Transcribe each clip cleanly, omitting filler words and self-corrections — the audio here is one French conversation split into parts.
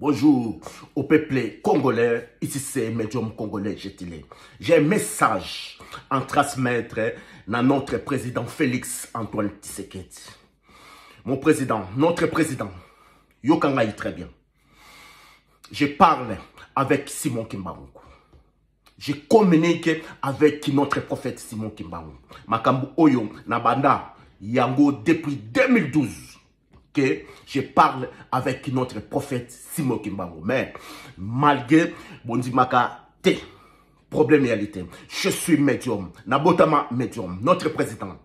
Bonjour au peuple congolais, ici c'est Médium Congolais Jetilé. J'ai un message à transmettre à notre président Félix Antoine Tshisekedi. Mon président, notre président, Yokangaï très bien. Je parle avec Simon Kimbangu. Je communique avec notre prophète Simon Kimbangu. Makambu Oyo Nabanda Yango depuis 2012. Que je parle avec notre prophète Simon Kimbangu. Mais malgré Bondimaka T, problème réalité, je suis médium. Nabotama médium. Notre président.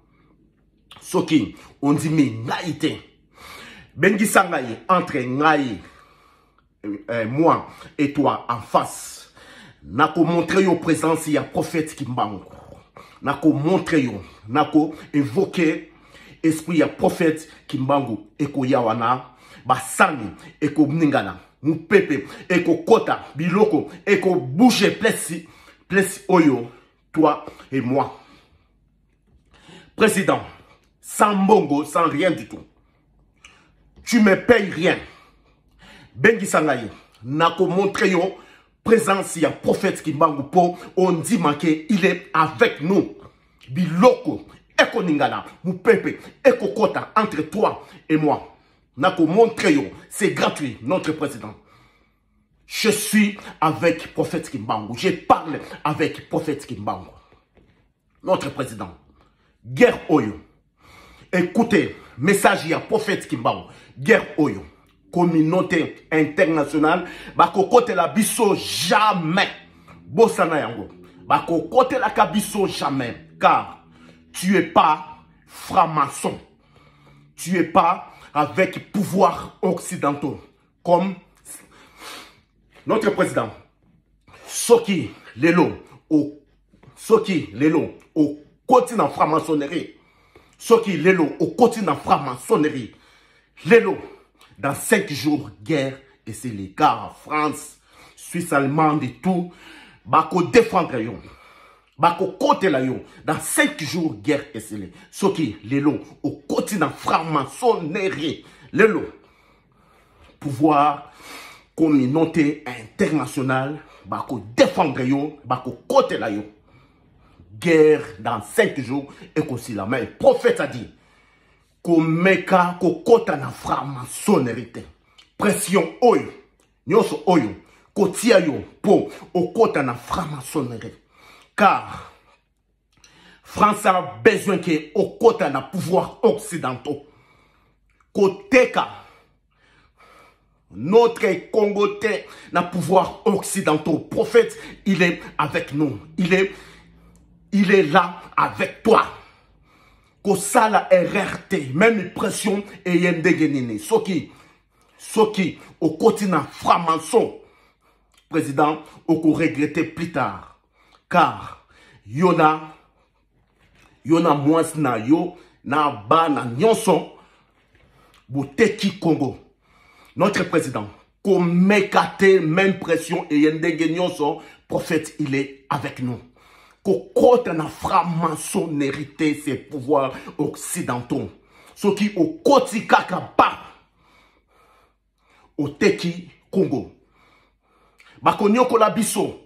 Soki, on dit mi naïté. Bengi Sangaye entre Ngaï, moi et toi en face. Nako montrer yo présence il y a prophète Kimbangu. Nako montrer yo, nako évoquer esprit ya prophète Kimbangu eko yawana basani eko mningana mupepe eko kota biloko eko bouger plessi oyo toi et moi. Président, sans bongo, sans rien du tout. Tu me payes rien. Bengi Sangaye, nako montre yo présence ya prophète Kimbangu po on dit manqué il est avec nous. Biloko eko ningana mupepe eko kota entre toi et moi. Nako montre yo, c'est gratuit notre président. Je suis avec prophète Kimbangu. Je parle avec prophète Kimbangu. Notre président. Guerre Oyo. Écoutez, message ya prophète Kimbangu. Guerre Oyo. Communauté internationale. Bako kote la biso jamais. Bosana yango. Bako kote la kabiso jamais. Car tu es pas franc-maçon. Tu es pas avec pouvoir occidentaux. Comme notre président. Soki Lelo au continent franc-maçonnerie. Soki Lelo au continent franc-maçonnerie. Lelo dans 5 jours guerre et c'est les car France, Suisse allemande et tout. Bako défendre yon. Bako côté la yon. Dans 5 jours guerre et c'est les. Soki Lelo au continent franc-maçonnerie. Lelo pouvoir communauté internationale, bako défendre yo, bako côté la yo. Guerre dans 5 jours et qu'aussi la main. Prophète a dit, ko meka ko kota na franc-maçonnerie. Pression oyo, nyoso oyo, ko tia yo po o kota na franc-maçonnerie. Car France a besoin que au kota na pouvoir occidentaux. Koteka notre Congo n'a pouvoir occidentaux. Prophète, il est avec nous. Il est là avec toi. Kosala RRT, même pression et yendegenine. Soki, au continent franc-maçon, président, au regretter plus tard. Car, yona moins na yo, na ba na nyonson, boteki Congo. Notre président, comme mekate, même pression et yendegenyon prophète, il est avec nous. Kokote na franc-maçonnerie, ses pouvoirs occidentaux. Ce qui au koti kakaba, au teki Congo. Bakonyo kolabiso,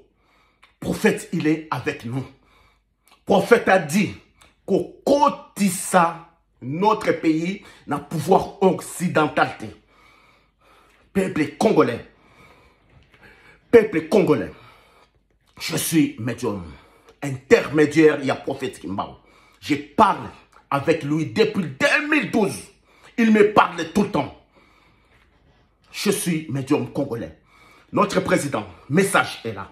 prophète, il est avec nous. Prophète a dit, kokotisa, notre pays, n'a pouvoir occidental. Peuple congolais, je suis médium, intermédiaire, il y a prophète Kimbangu. Je parle avec lui depuis 2012. Il me parle tout le temps. Je suis médium congolais. Notre président, message est là.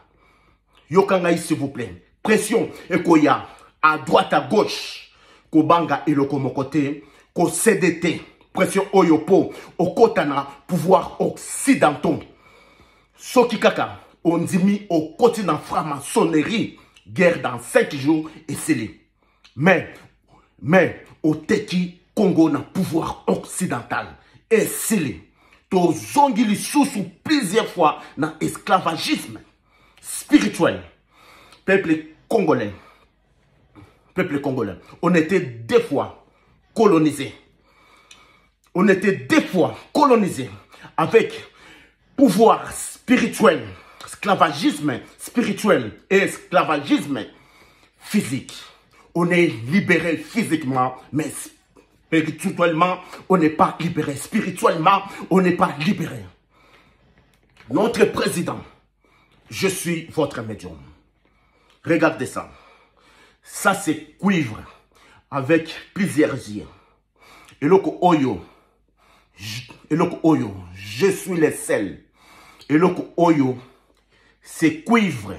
Yokangaï, s'il vous plaît. Pression et koya à droite, à gauche. Kobanga et le komokote, ko CDT. Pression oyopo, au kotana, pouvoir occidentaux. Soki kaka, on dit mis au continent franc-maçonnerie, guerre dans 5 jours et scellé. Mais, au teki Congo na pouvoir occidental et scellé. To zongili sous plusieurs fois na esclavagisme spirituel. Peuple congolais, on était 2 fois colonisés. On était 2 fois colonisés avec pouvoir spirituel, esclavagisme spirituel et esclavagisme physique. On est libéré physiquement, mais spirituellement, on n'est pas libéré. Spirituellement, on n'est pas libéré. Notre président, je suis votre médium. Regardez ça. Ça, c'est cuivre avec plusieurs yeux. Eloko Oyo, je suis le seul. Eloko Oyo, c'est cuivre.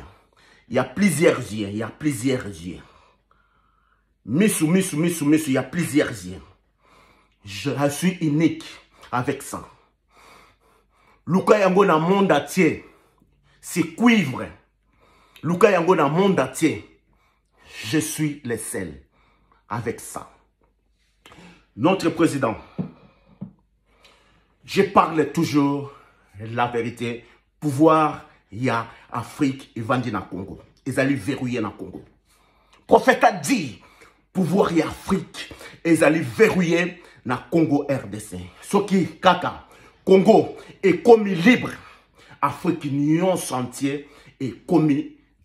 Il y a plusieurs yeux, il y a plusieurs yeux. Misu, il y a plusieurs yeux. Je suis unique avec ça. Luka yango na monde entier, c'est cuivre. Luka yango na monde entier, je suis le seul avec ça. Notre président, je parle toujours la vérité. Pouvoir, il y a Afrique et Vandi na Congo. Ils allaient verrouiller na Congo. Prophète a dit, pouvoir, il y a Afrique. Ils allaient verrouiller na Congo RDC. Ce qui, kaka, Congo est comme libre. Afrique, union entière est comme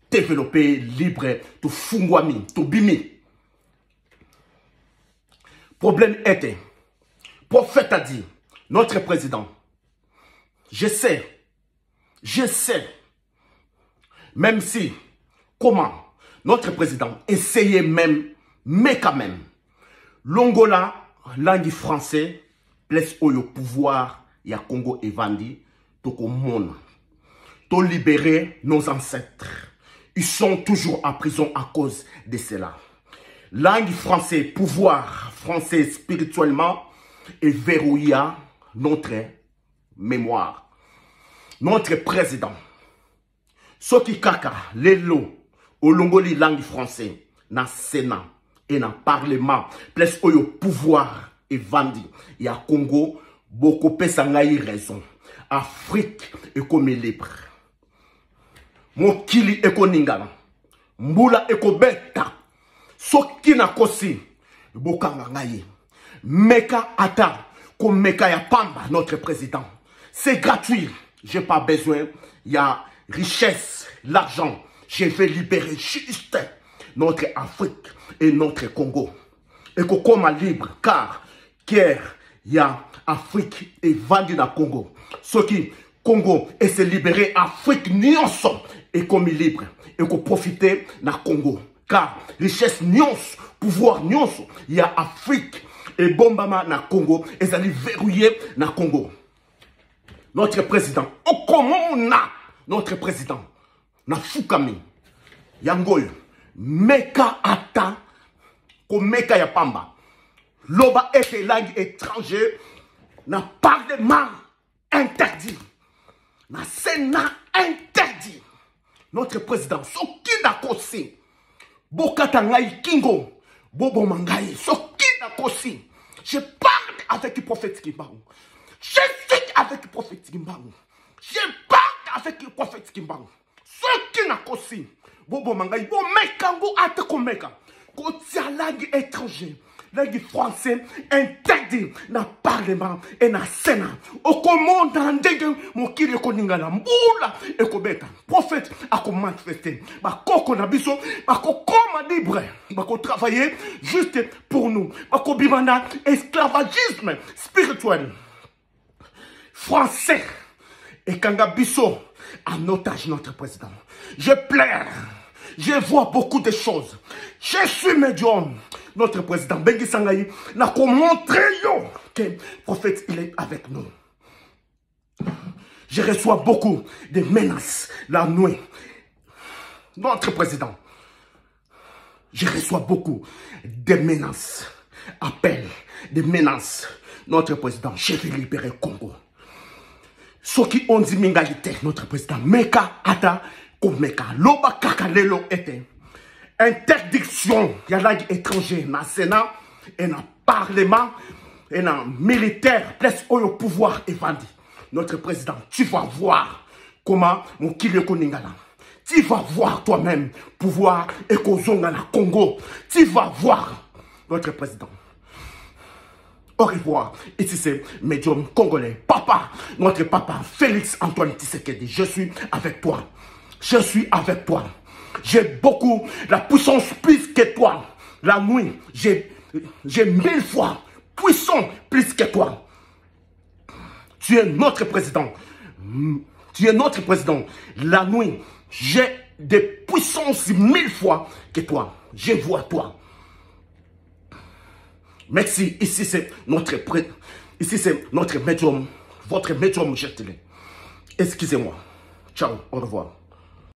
développé, libre, tout fungwami, tout bimi. Problème était, prophète a dit, notre président, je sais, même si, comment, notre président essayait même, mais quand même, l'Angola, langue français, place au pouvoir, il y a Congo et Vandi, toko monde, to libérer nos ancêtres. Ils sont toujours en prison à cause de cela. Langue français, pouvoir français spirituellement, et verrouilla notre mémoire. Notre président, Soki Kaka, Lelo, Olongoli langue français, na Sénat et na Parlement, place au pouvoir et Vandi, il y a Congo, beaucoup pesangaï raison. Afrique est comme libre. Mokili eko ningala, mbula eko beta, soki na kosi, bokanga ngaye. Meka ata, comme meka ya pamba, notre président. C'est gratuit, j'ai pas besoin, il y a richesse, l'argent. Je vais libérer juste notre Afrique et notre Congo. Et Congo libre, car il y a Afrique et Vandi na Congo. Ce qui Congo et se libérer Afrique nyonso et comme libre et qu'on profiter na Congo. Car richesse nyonso, pouvoir nyonso, il y a Afrique et bombama na Congo et ça les verrouiller na Congo. Notre président, au comment on a notre président, na Fukami, Yangoy, Meka Ata, ko Meka Yapamba, Loba et langue étrangère, na parlement interdit, na Sénat interdit. Notre président, Soki Nakosi, Bokatangai Kingo, Bobo Mangai, Soki Nakosi, je parle avec le prophète Kimbaru. Je suis avec le prophète Kimbaru. Je parle avec le prophète Kimbaru. Soki Nakosi, Bobo Mangai, Bo Mekango Ate Meka, Kotia langue étrangère. Langue français interdit dans le Parlement et dans le Sénat. Au commande dans le Mokiri Koningala, Mboula et Kobeta. Prophète a manifesté. Bako Nabiso, Bako comme libre. Bako travailler juste pour nous. Bako Bimanda, esclavagisme spirituel. Français et Kangabiso en otage notre président. Je pleure. Je vois beaucoup de choses. Je suis médium. Notre président Bengi Sangaï n'a qu'à montrer que le prophète il est avec nous. Je reçois beaucoup de menaces la nuit. Notre président, je reçois beaucoup de menaces, appels, de menaces. Notre président, je vais libérer Congo. Ceux qui ont dit mingalité, notre président, Meka Ata Komeka, Loba Kakalelo était. Interdiction, il y a langue étrangère dans le Sénat et dans le Parlement et dans le militaire, place au pouvoir et Vandi. Notre président, tu vas voir comment mon Kileko Ningala. Tu vas voir toi-même pouvoir et Kozonga na Congo. Tu vas voir notre président. au revoir. Ici c'est médium congolais. Papa, notre papa, Félix Antoine Tshisekedi, je suis avec toi. Je suis avec toi. J'ai beaucoup, la puissance plus que toi. La nuit, j'ai 1000 fois puissant plus que toi. Tu es notre président. Tu es notre président. La nuit, j'ai des puissances 1000 fois que toi. Je vois toi. Merci. Ici, c'est notre médium. Votre médium, je te l'ai. Excusez-moi. Ciao. Au revoir.